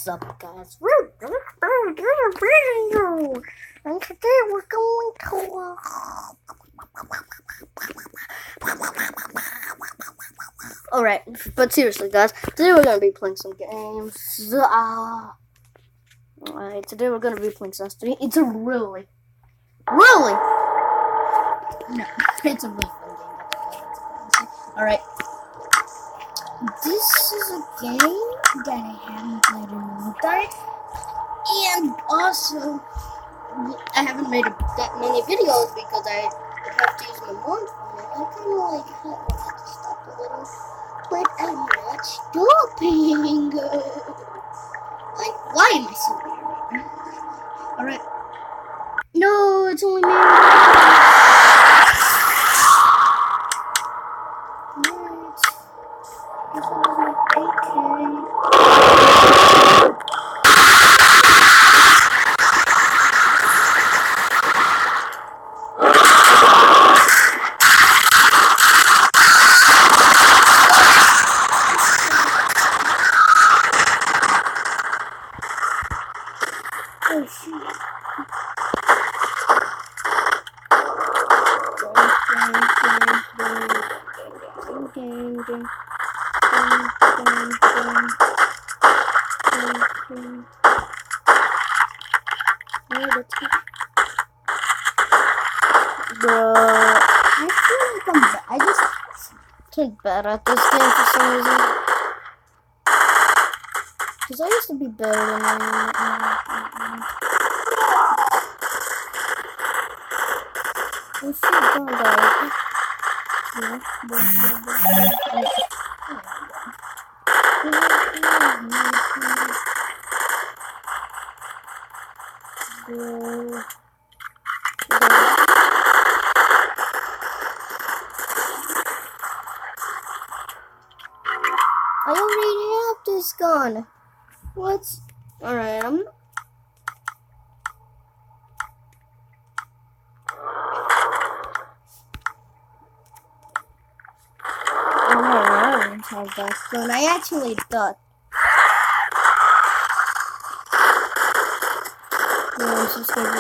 What's up, guys? And today we're going to Alright, but seriously, guys, today we're gonna be playing some games. Alright, today we're gonna be playing XD. It's a really, no, it's a really fun game. Alright, this is a game that I haven't played in a long time, and also I haven't made that many videos because I have to use my mom's phone, and I kind of have to stop a little, but I'm not stopping. Why am I so weird right now? Alright. No, it's only me. Oh shoot. Bro, I feel like I just get better at this game for some reason. Because I used to be better than I am. Oh shit, don't die. I already have this gun. What's alright? I don't have that gun. I actually thought. Let's just go get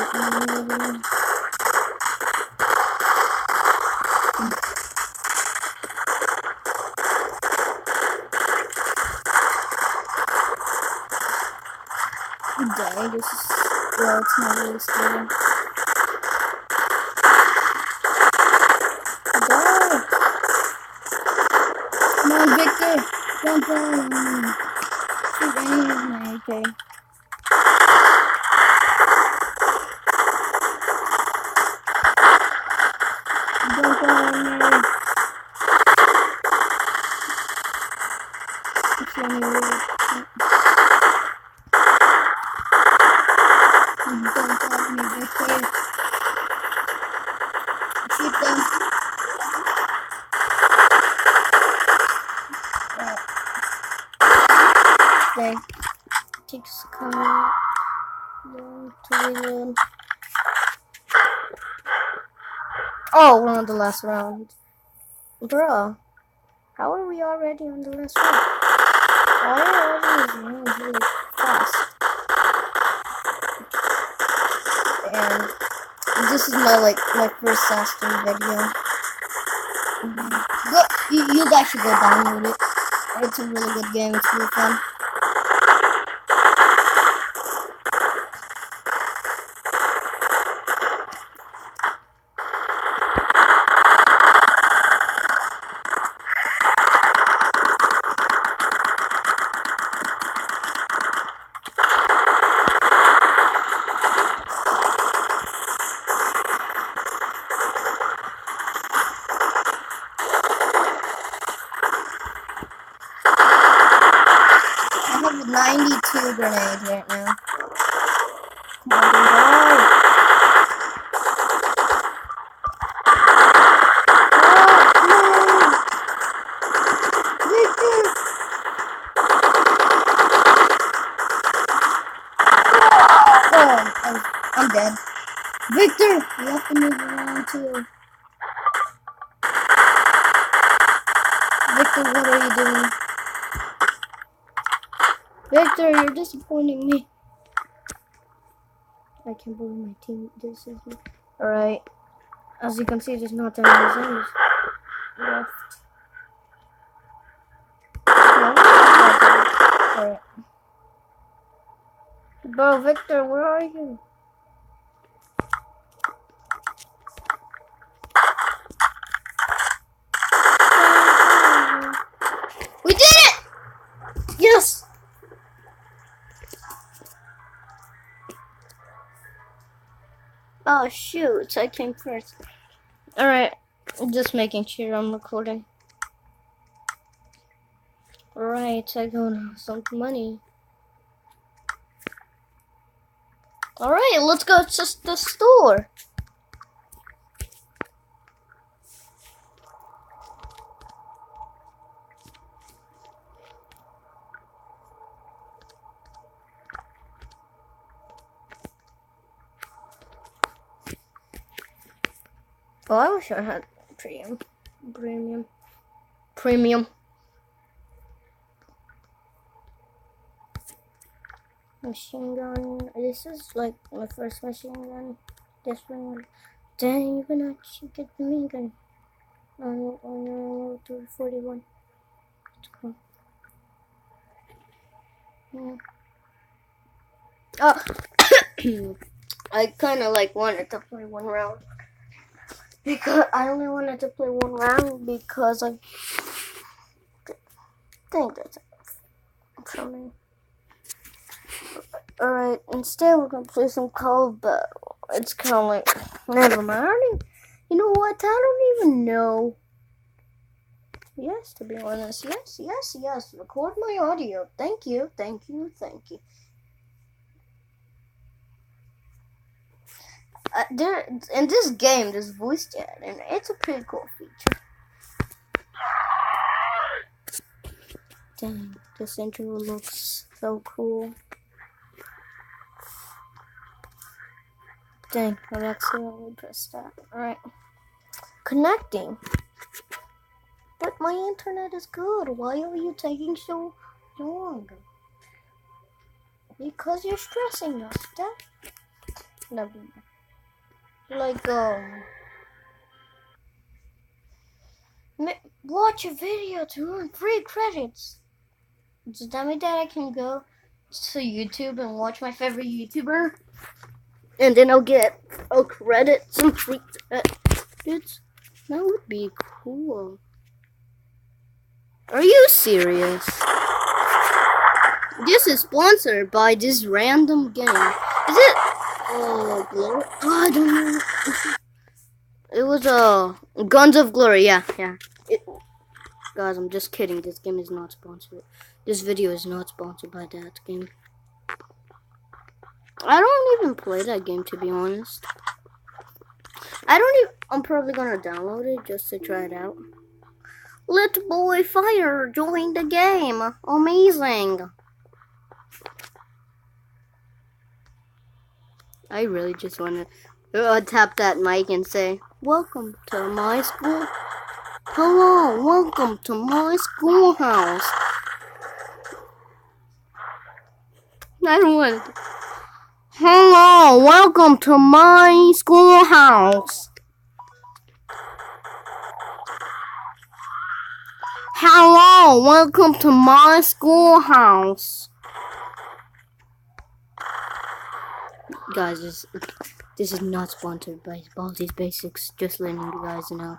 Dang, this is well, it's not really scary. Go! Come on, Victor! Jump on! Shoot any of my AK. Jump on me! It's only really... Don't help me, Victor. Shoot them. Okay. Takes cover. To reload. Oh, we're on the last round. Bro, how are we already on the last round? Our round is really fast. And this is my first XD video. You guys should go download it. It's a really good game. It's really fun. I have 92 grenades right now. Come on, go! Victor! Oh, I'm dead. Victor! You have to move around too. Victor, what are you doing? Victor, you're disappointing me. I can't believe my team disses me. Alright. As you can see, there's not that many zombies left. No? Alright. Bro, Victor, where are you? We did it! Yes! Oh shoot, I came first. Alright, just making sure I'm recording. Alright, I got some money. Alright, let's go to the store. Oh, I wish I had premium. Machine gun. This is like my first machine gun. This one. Dang, you can actually get the main gun. On 241. Let's go. Yeah. Oh, I kind of like wanted to play one round. Because I only wanted to play one round because I think that's enough for me. Alright, instead we're gonna play some Call of Battle. It's kind of like, never mind. You know what? I don't even know. Yes, to be honest. Yes. Record my audio. Thank you. There in this game, there's voice chat, and it's a pretty cool feature. Dang, this intro looks so cool. Dang, I've accidentally pressed that. Alright. Connecting. But my internet is good. Why are you taking so long? Because you're stressing us. Never mind. Like, watch a video to earn free credits. Does that mean that I can go to YouTube and watch my favorite YouTuber? And then I'll get some free credits? That would be cool. Are you serious? This is sponsored by this random game. Is it? Oh, Glory? Oh, I don't know. It was Guns of Glory. Yeah. Guys, I'm just kidding. This game is not sponsored. This video is not sponsored by that game. I don't even play that game, to be honest. I'm probably gonna download it just to try it out. Let Boy Fire join the game. Amazing. I really just want to tap that mic and say, welcome to my school. Hello, welcome to my schoolhouse. I don't want to. Hello, welcome to my schoolhouse. Hello, welcome to my schoolhouse. Guys, this is not sponsored by Baldi's Basics. Just letting you guys know.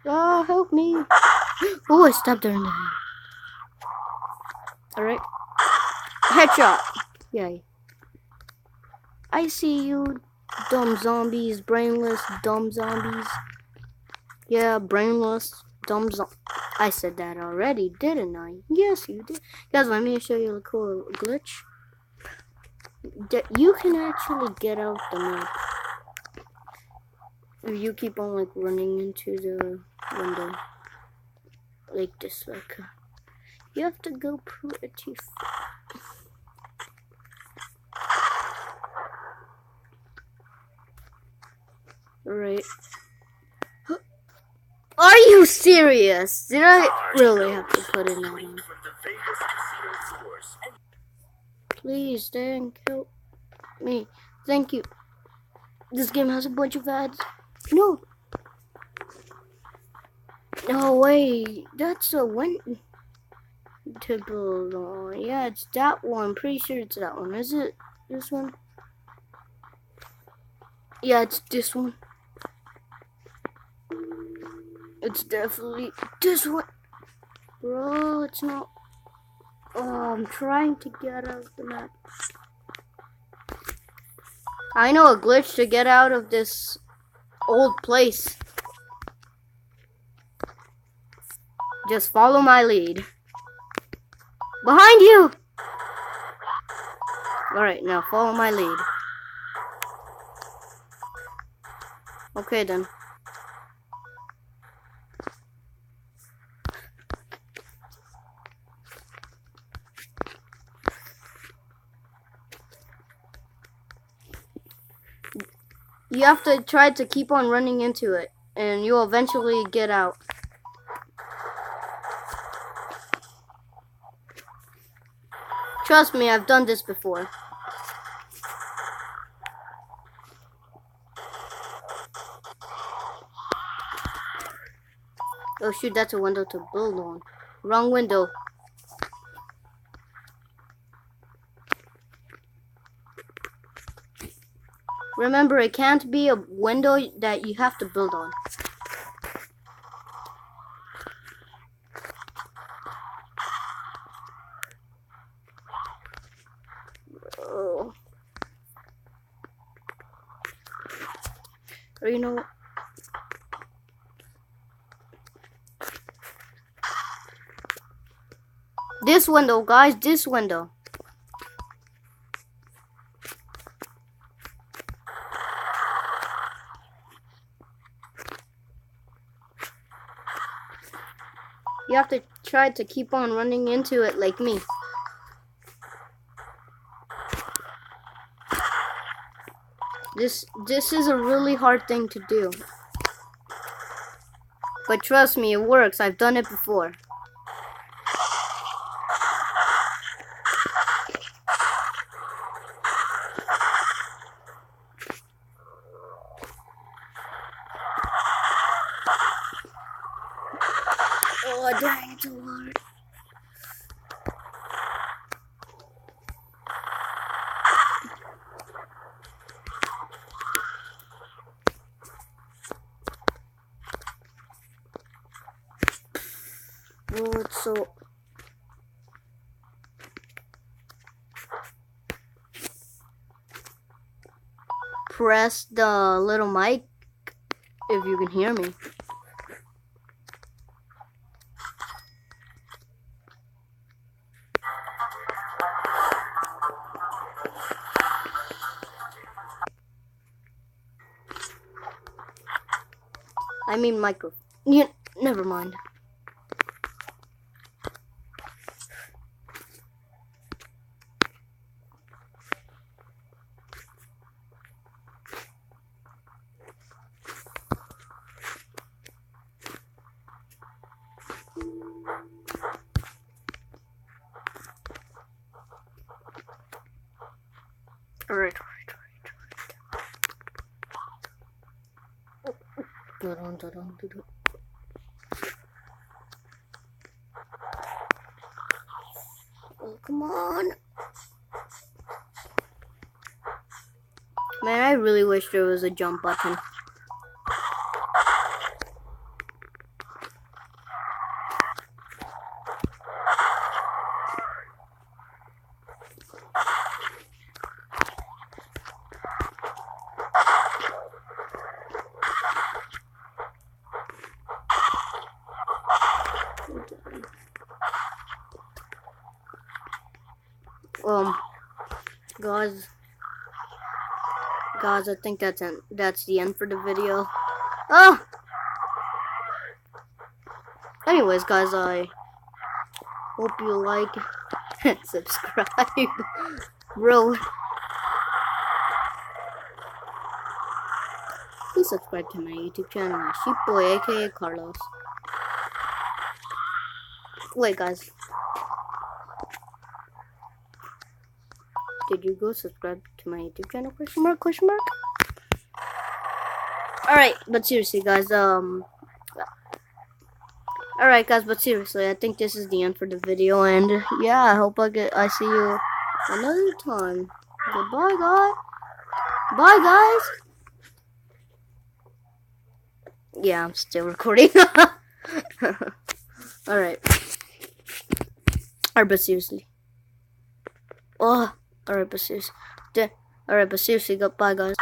Oh, help me. Oh, I stabbed her in the head. Alright. Headshot. Yay. I see you, dumb zombies, brainless, dumb zombies. Yeah, brainless, dumb zombies. I said that already, didn't I? Yes, you did. Guys, let me show you a cool glitch. You can actually get out the map. If you keep on like running into the window. Like this, you have to go pretty far. Right. Are you serious? Did I really have to put in that on? Please, dang, help me. Thank you. This game has a bunch of ads. No. No way. That's a win to build on. Yeah, it's that one. Pretty sure it's that one. Is it this one? Yeah, it's this one. It's definitely this one. Bro, it's not. Oh, I'm trying to get out of the map. I know a glitch to get out of this old place. Just follow my lead. Behind you! Alright, now follow my lead. Okay then. You have to try to keep on running into it, and you'll eventually get out. Trust me, I've done this before. Oh shoot, that's a window to build on. Wrong window. Remember, it can't be a window that you have to build on. Oh. Or you know what? This window, guys, this window. You have to try to keep on running into it like me. This is a really hard thing to do. But trust me, it works. I've done it before. Oh, dang, it's so hard. Oh, it's so... Press the little mic if you can hear me. I mean micro. Yeah, never mind. Alright. Oh, come on. Man, I really wish there was a jump button. Guys, I think that's the end for the video. Oh! Anyways, guys, I hope you like and subscribe. Bro. please subscribe to my YouTube channel, Sheepboy, aka Carlos. Wait, guys. Did you go subscribe to my YouTube channel? Question mark? Question mark? Alright, but seriously, guys, Alright, guys, but seriously, I think this is the end for the video, and yeah, I hope I see you another time. Goodbye, guys. Bye, guys. Yeah, I'm still recording. Alright. Alright, but seriously. Oh, alright, but seriously. Alright, but seriously, goodbye, guys.